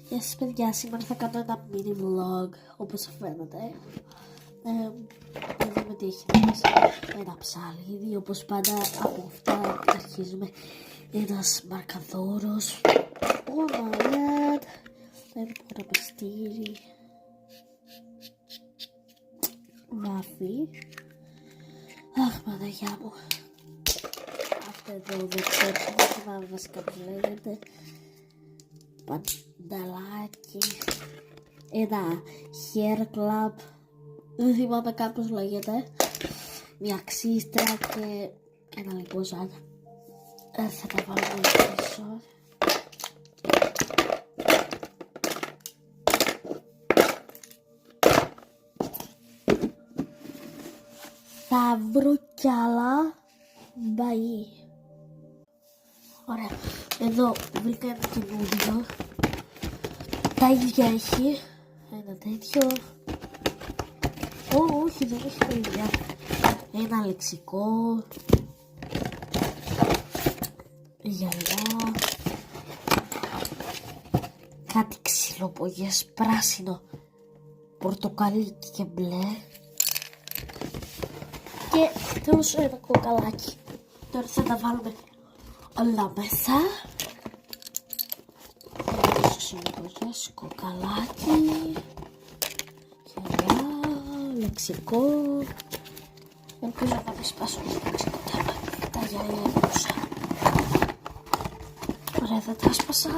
Γεια σας παιδιά, σήμερα θα κάνω ένα mini vlog όπως φαίνεται. Να δούμε τι έχει μέσα. Ένα ψάλιδι, όπως πάντα από αυτά αρχίζουμε. Ένας μαρκαδόρος. Oh my god. Ένα πιστήρι. Βάφη. Αχ, Παναγιά μου. Αυτό εδώ δεν ξέρω, δεν θυμάμαι βασικά πώς λέγεται. Πανταλάκι. Ένα hair club. Δεν θυμάμαι κάπως λέγεται. Μια ξύστρα και ένα λιποζάν. Θα τα βάλω πίσω. Θα βρω κι άλλα μπαΐ. Ωραία. Εδώ βρήκα ένα καινούριο. Τα ίδια έχει. Ένα τέτοιο. Όχι, δεν έχει τα ίδια. Ένα λεξικό. Γυαλιά. Κάτι ξυλοπογιές πράσινο, πορτοκαλί και μπλε. Και τέλος ένα κοκαλάκι. Τώρα θα τα βάλουμε όλα μέσα. Ξυλοπογιές, κοκαλάκι. Γυαλιά, λεξικό. Ελπίζω να μην σπάσω το λεξικό θέμα. Τα γυαλιά έδωσα. Ωραία, δεν τα σπάσα.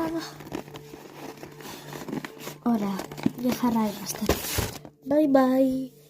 Ωραία, μια χαρά είμαστε. Bye bye.